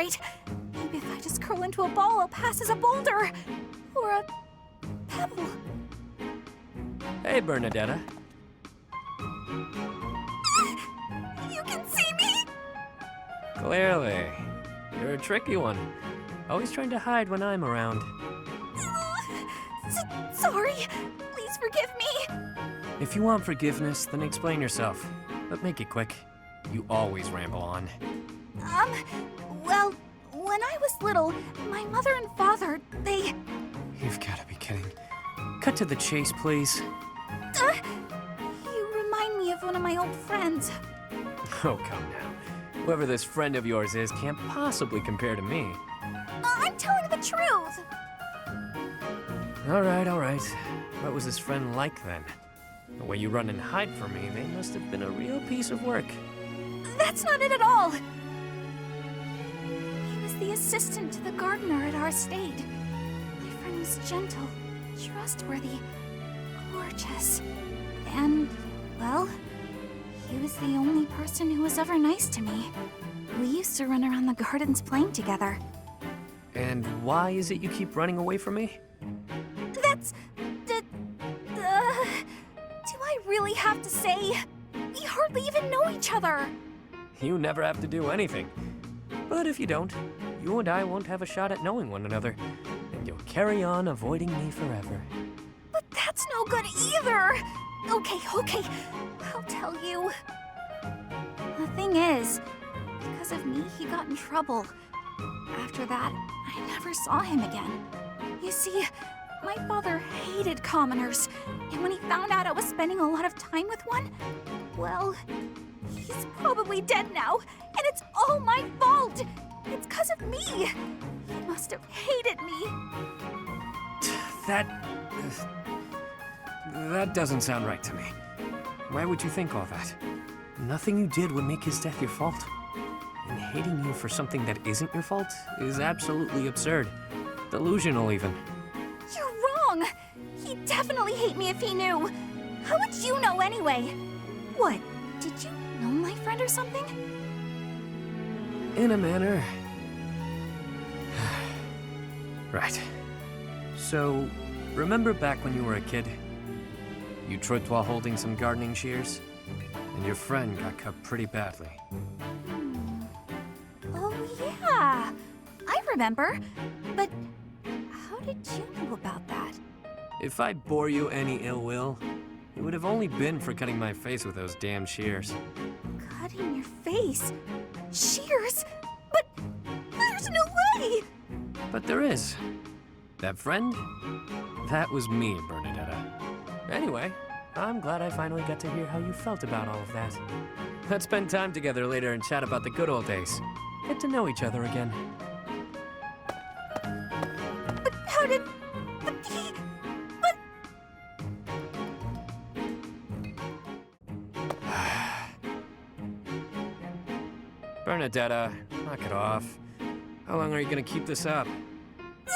right. Maybe if I just curl into a ball, I'll pass as a boulder. Or a pebble. Hey, Bernadetta. You can see me? Clearly. You're a tricky one. Always trying to hide when I'm around. Sorry. Please forgive me. If you want forgiveness, then explain yourself. But make it quick. You always ramble on. Well, when I was little, my mother and father, they... You've got to be kidding. Cut to the chase, please. You remind me of one of my old friends. Oh, come now. Whoever this friend of yours is can't possibly compare to me. I'm telling the truth. All right. What was this friend like then? The way you run and hide from me, they must have been a real piece of work. That's not it at all. He was the assistant to the gardener at our estate. My friend was gentle, trustworthy, gorgeous, and, well, he was the only person who was ever nice to me. We used to run around the gardens playing together. And why is it you keep running away from me? That's... do I really have to say? We hardly even know each other. You never have to do anything. But if you don't, you and I won't have a shot at knowing one another, and you'll carry on avoiding me forever. But that's no good either. Okay, I'll tell you. The thing is, because of me, he got in trouble. After that, I never saw him again. You see, my father hated commoners, and when he found out I was spending a lot of time with one, well, he's probably dead now, and it's all my fault! It's because of me! He must have hated me. That doesn't sound right to me. Why would you think all that? Nothing you did would make his death your fault. And hating you for something that isn't your fault is absolutely absurd. Delusional, even. You're wrong! He'd definitely hate me if he knew. How would you know anyway? What, did you know my friend or something? In a manner. Right. So, remember back when you were a kid? You tripped while holding some gardening shears? And your friend got cut pretty badly. Oh, yeah. I remember. But how did you know about that? If I bore you any ill will, it would have only been for cutting my face with those damn shears. Cutting your face? Shears? But there's no way! But there is. That friend? That was me, Bernadetta. Anyway, I'm glad I finally got to hear how you felt about all of that. Let's spend time together later and chat about the good old days. Get to know each other again. But how did... But he... But... Bernadetta, knock it off. How long are you gonna keep this up? I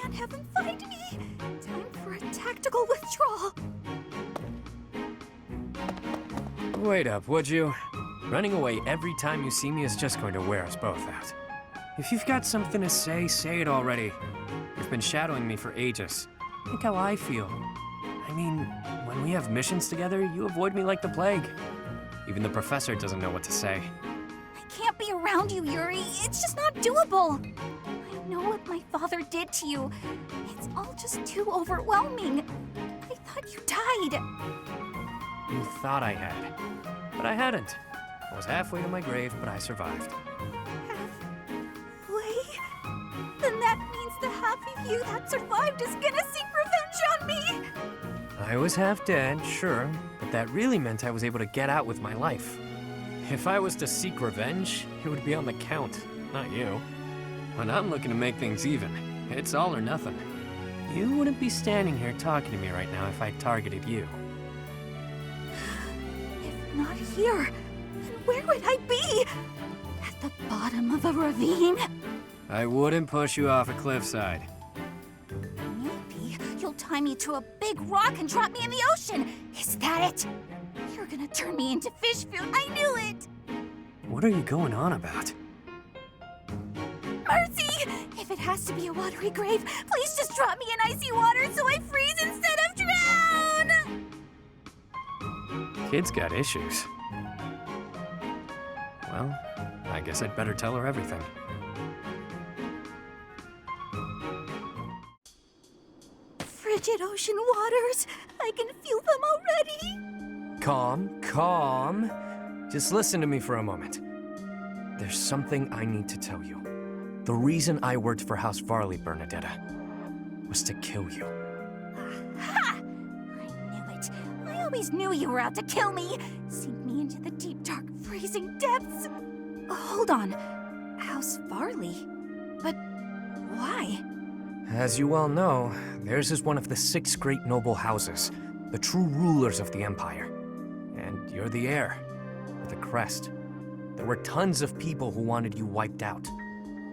can't have him find me. Time for a tactical withdrawal. Wait up, would you? Running away every time you see me is just going to wear us both out. If you've got something to say, say it already. You've been shadowing me for ages. Think how I feel. I mean, when we have missions together, you avoid me like the plague. Even the professor doesn't know what to say. I can't be around you, Yuri. It's just not doable. I know what my father did to you. It's all just too overwhelming. I thought you died. You thought I had, but I hadn't. I was halfway to my grave, but I survived. Halfway? Then that means the half of you that survived is gonna seek revenge on me! I was half dead, sure, but that really meant I was able to get out with my life. If I was to seek revenge, it would be on the Count, not you. When I'm looking to make things even, it's all or nothing. You wouldn't be standing here talking to me right now if I targeted you. If not here, then where would I be? At the bottom of a ravine? I wouldn't push you off a cliffside. Maybe you'll tie me to a big rock and drop me in the ocean. Is that it? You're gonna turn me into fish food. I knew it! What are you going on about? has to be a watery grave. Please just drop me in icy water so I freeze instead of drown! Kid's got issues. Well, I guess I'd better tell her everything. Frigid ocean waters. I can feel them already. Calm. Just listen to me for a moment. There's something I need to tell you. The reason I worked for House Varley, Bernadetta, was to kill you. Ha! I knew it. I always knew you were out to kill me. Sink me into the deep, dark, freezing depths. Hold on. House Varley? But why? As you well know, theirs is one of the 6 great noble houses, the true rulers of the Empire. And you're the heir, with a crest. There were tons of people who wanted you wiped out.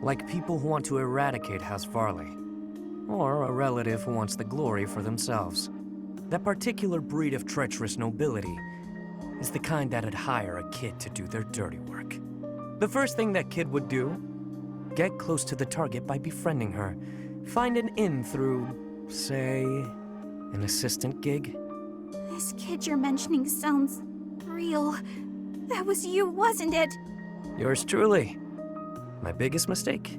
Like people who want to eradicate House Varley. Or a relative who wants the glory for themselves. That particular breed of treacherous nobility is the kind that'd hire a kid to do their dirty work. The first thing that kid would do, get close to the target by befriending her. Find an in through, say, an assistant gig. This kid you're mentioning sounds real. That was you, wasn't it? Yours truly. My biggest mistake?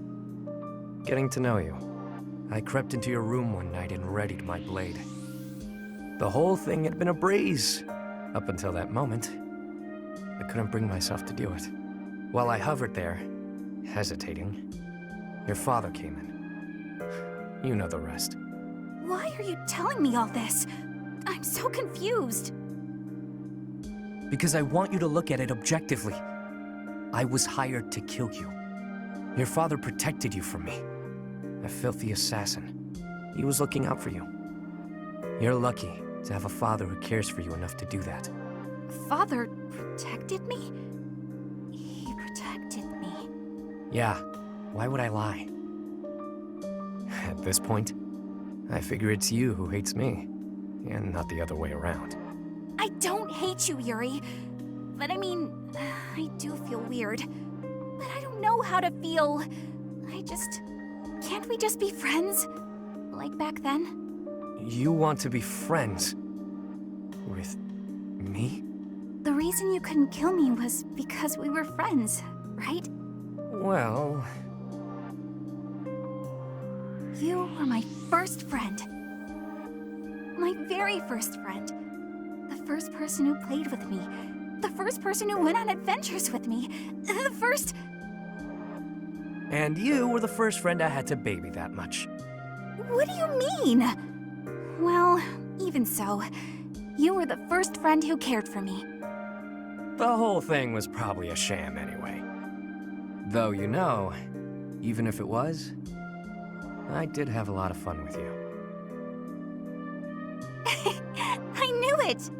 Getting to know you. I crept into your room one night and readied my blade. The whole thing had been a breeze, up until that moment. I couldn't bring myself to do it. While I hovered there, hesitating, your father came in. You know the rest. Why are you telling me all this? I'm so confused. Because I want you to look at it objectively. I was hired to kill you. Your father protected you from me. A filthy assassin. He was looking out for you. You're lucky to have a father who cares for you enough to do that. Father protected me? He protected me. Yeah, why would I lie? At this point, I figure it's you who hates me, and not the other way around. I don't hate you, Yuri. But I mean, I do feel weird. But I don't know how to feel. Can't we just be friends? Like back then? You want to be friends? With me? The reason you couldn't kill me was because we were friends, right? Well... You were my first friend. My very first friend. The first person who played with me. The first person who went on adventures with me. The first... And you were the first friend I had to baby that much. What do you mean? Well, even so, you were the first friend who cared for me. The whole thing was probably a sham anyway. Though, you know, even if it was, I did have a lot of fun with you. I knew it!